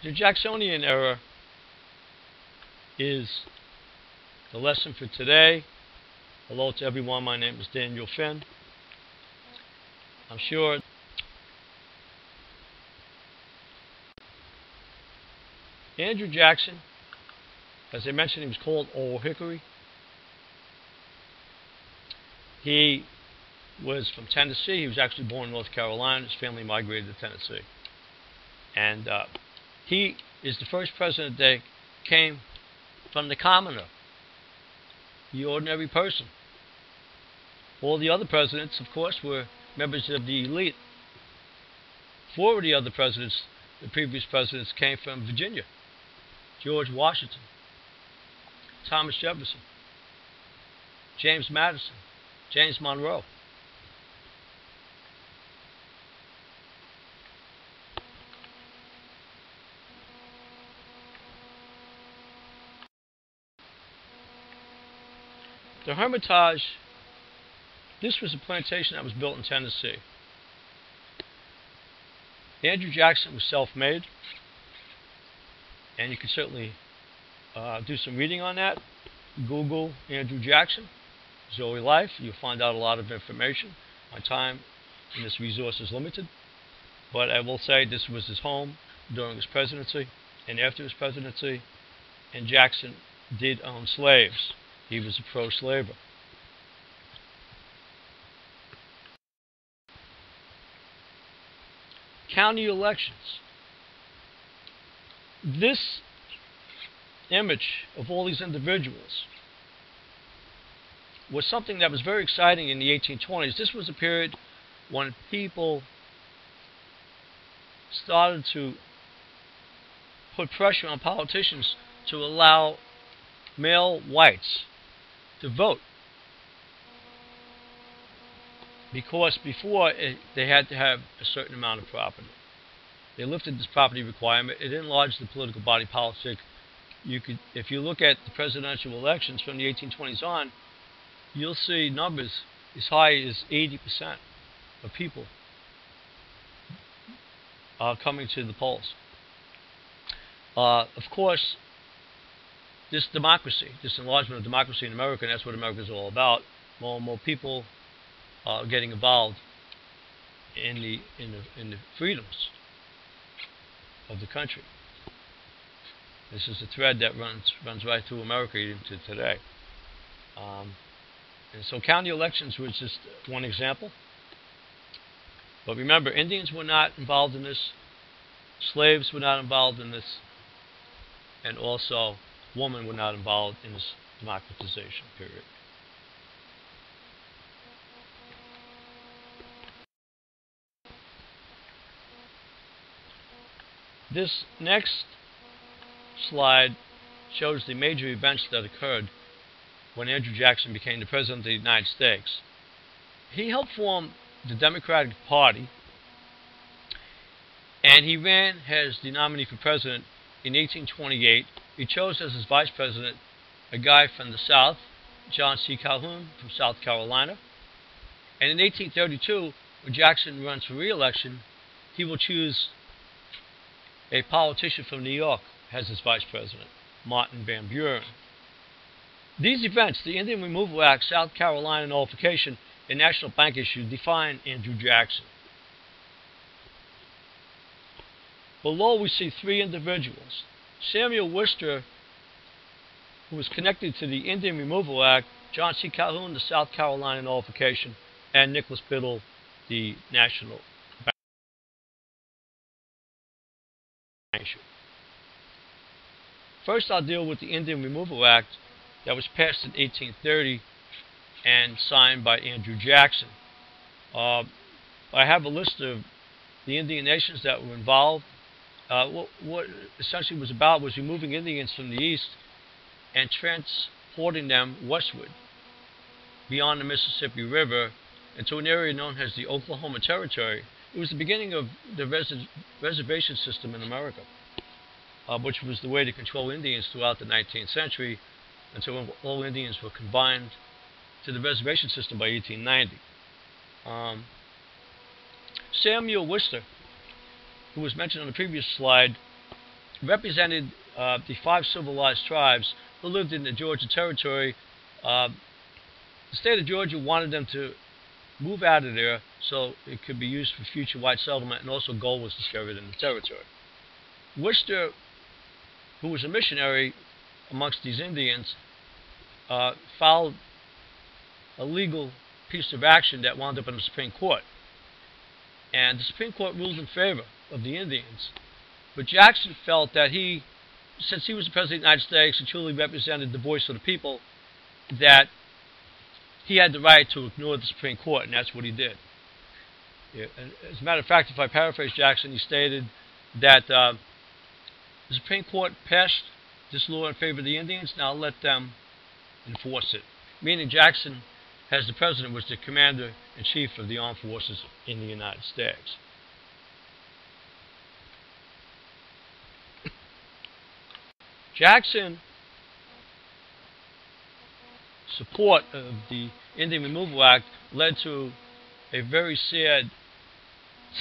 The Jacksonian era is the lesson for today. Hello to everyone. My name is Daniel Finn. I'm sure Andrew Jackson, as I mentioned, he was called Old Hickory. He was from Tennessee. He was actually born in North Carolina. His family migrated to Tennessee. And he is the first president that came from the commoner, the ordinary person. All the other presidents, of course, were members of the elite. Four of the other presidents, the previous presidents, came from Virginia. George Washington, Thomas Jefferson, James Madison, James Monroe. The Hermitage, this was a plantation that was built in Tennessee. Andrew Jackson was self-made, and you can certainly do some reading on that. Google Andrew Jackson, his early life. You'll find out a lot of information. My time in this resource is limited, but I will say this was his home during his presidency and after his presidency, and Jackson did own slaves. He was a pro-slaver. County elections. This image of all these individuals was something that was very exciting in the 1820s. This was a period when people started to put pressure on politicians to allow male whites to vote, because before they had to have a certain amount of property. They lifted this property requirement. It enlarged the political body politic. If you look at the presidential elections from the 1820s on, you'll see numbers as high as 80% of people coming to the polls. Of course, this democracy, this enlargement of democracy in America, and that's what America is all about. More and more people getting involved in the freedoms of the country. This is a thread that runs right through America even to today. And so county elections was just one example. But remember, Indians were not involved in this. Slaves were not involved in this. And also, women were not involved in this democratization period. This next slide shows the major events that occurred when Andrew Jackson became the President of the United States. He helped form the Democratic Party, and he ran as the nominee for president in 1828. He chose as his vice president a guy from the South, John C. Calhoun from South Carolina. And in 1832, when Jackson runs for re-election, he will choose a politician from New York as his vice president, Martin Van Buren. These events, the Indian Removal Act, South Carolina nullification, and National Bank issue, define Andrew Jackson. Below we see three individuals. Samuel Worcester, who was connected to the Indian Removal Act, John C. Calhoun, the South Carolina nullification, and Nicholas Biddle, the National Bank issue. First, I'll deal with the Indian Removal Act that was passed in 1830 and signed by Andrew Jackson. I have a list of the Indian nations that were involved. What essentially was about was removing Indians from the east and transporting them westward beyond the Mississippi River into an area known as the Oklahoma Territory. It was the beginning of the reservation system in America, which was the way to control Indians throughout the 19th century until all Indians were combined to the reservation system by 1890. Samuel Worcester, who was mentioned on the previous slide, represented the 5 civilized tribes who lived in the Georgia territory. Uh, the state of Georgia wanted them to move out of there so it could be used for future white settlement, and also gold was discovered in the territory. Worcester, who was a missionary amongst these Indians, filed a legal piece of action that wound up in the Supreme Court. And the Supreme Court ruled in favor of the Indians. But Jackson felt that since he was the President of the United States and truly represented the voice of the people, that he had the right to ignore the Supreme Court, and that's what he did. Yeah, as a matter of fact, if I paraphrase Jackson, he stated that the Supreme Court passed this law in favor of the Indians, now let them enforce it. Meaning Jackson, as the President, was the Commander-in-Chief of the Armed Forces in the United States. Jackson's support of the Indian Removal Act led to a very sad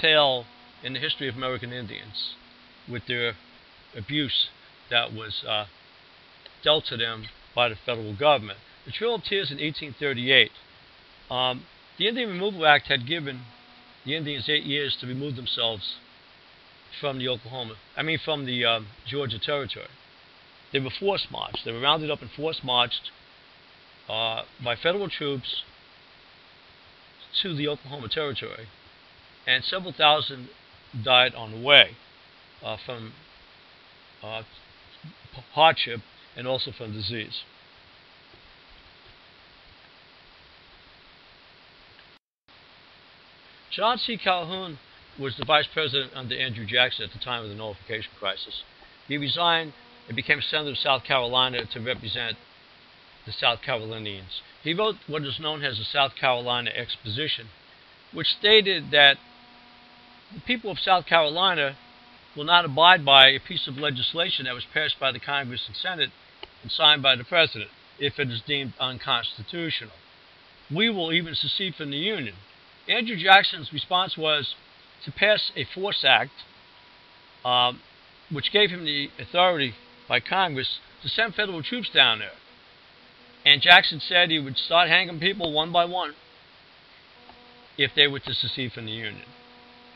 tale in the history of American Indians, with their abuse that was dealt to them by the federal government. The Trail of Tears in 1838. The Indian Removal Act had given the Indians 8 years to remove themselves from the Georgia territory. They were force marched. They were rounded up and force marched by federal troops to the Oklahoma territory, and several thousand died on the way from hardship and also from disease. John C. Calhoun was the vice president under Andrew Jackson at the time of the nullification crisis. He resigned and became Senator of South Carolina to represent the South Carolinians. He wrote what is known as the South Carolina Exposition, which stated that the people of South Carolina will not abide by a piece of legislation that was passed by the Congress and Senate and signed by the President if it is deemed unconstitutional. We will even secede from the Union. Andrew Jackson's response was to pass a Force Act, which gave him the authority by Congress to send federal troops down there. And Jackson said he would start hanging people one by one if they were to secede from the Union.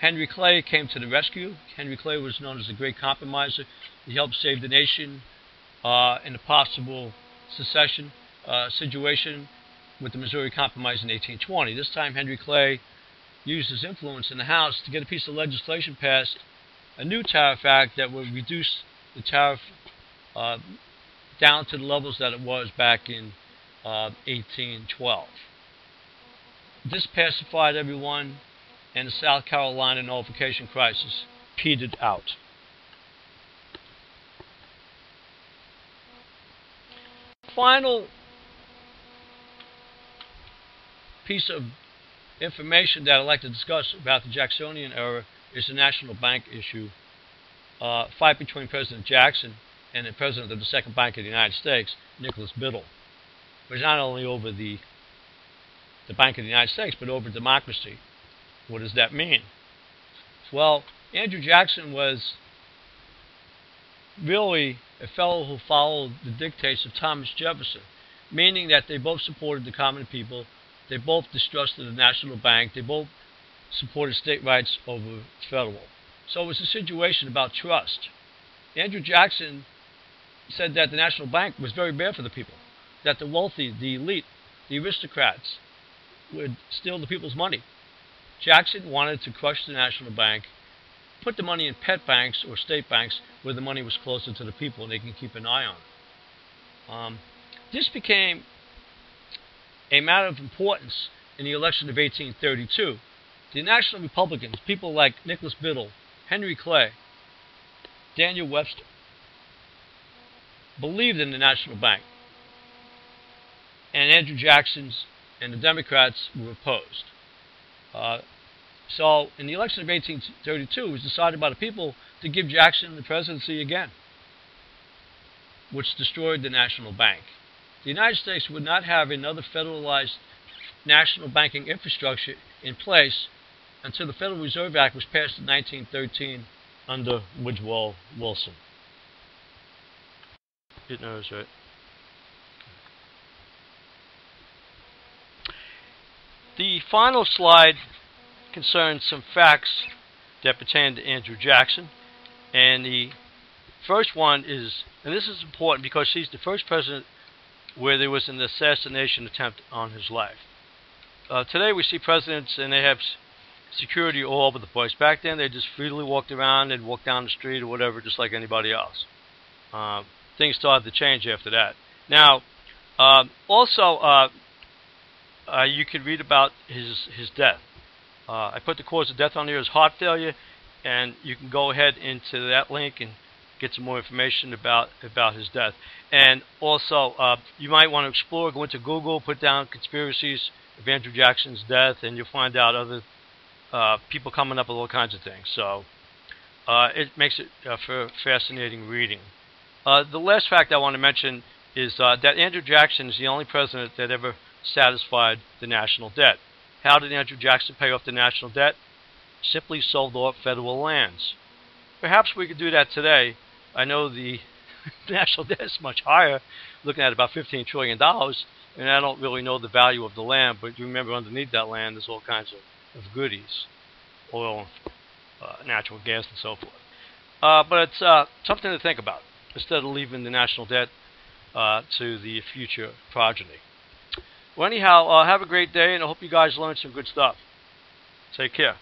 Henry Clay came to the rescue. Henry Clay was known as the Great Compromiser. He helped save the nation in a possible secession situation with the Missouri Compromise in 1820. This time Henry Clay used his influence in the House to get a piece of legislation passed, a new tariff act that would reduce the tariff down to the levels that it was back in 1812. This pacified everyone, and the South Carolina nullification crisis petered out. Final piece of information that I'd like to discuss about the Jacksonian era is the national bank issue, fight between President Jackson and the President of the Second Bank of the United States, Nicholas Biddle. It was not only over the Bank of the United States, but over democracy. What does that mean? Well, Andrew Jackson was really a fellow who followed the dictates of Thomas Jefferson, meaning that they both supported the common people, they both distrusted the national bank, they both supported state rights over federal. So it was a situation about trust. Andrew Jackson said that the national bank was very bad for the people, that the wealthy, the elite, the aristocrats would steal the people's money. Jackson wanted to crush the national bank, put the money in pet banks or state banks where the money was closer to the people and they can keep an eye on it. This became a matter of importance in the election of 1832. The National Republicans, people like Nicholas Biddle, Henry Clay, Daniel Webster, believed in the national bank. And Andrew Jackson's and the Democrats were opposed. So in the election of 1832, it was decided by the people to give Jackson the presidency again, which destroyed the national bank. The United States would not have another federalized national banking infrastructure in place until the Federal Reserve Act was passed in 1913 under Woodrow Wilson. It knows, right? The final slide concerns some facts that pertain to Andrew Jackson. And the first one is, and this is important because he's the first president where there was an assassination attempt on his life. Today we see presidents and they have security all over the place. Back then they just freely walked around and walked down the street or whatever, just like anybody else. Things started to change after that. Now, also, you can read about his death. I put the cause of death on here as heart failure, and you can go ahead into that link and get some more information about his death. And also, you might want to explore, go into Google, put down conspiracies of Andrew Jackson's death, and you'll find out other people coming up with all kinds of things. So it makes it for fascinating reading. The last fact I want to mention is that Andrew Jackson is the only president that ever satisfied the national debt. How did Andrew Jackson pay off the national debt? Simply sold off federal lands. Perhaps we could do that today. I know the national debt is much higher, looking at about $15 trillion, and I don't really know the value of the land, but you remember underneath that land there's all kinds of goodies, oil, natural gas, and so forth. But it's something to think about, instead of leaving the national debt to the future progeny. Well, anyhow, have a great day, and I hope you guys learned some good stuff. Take care.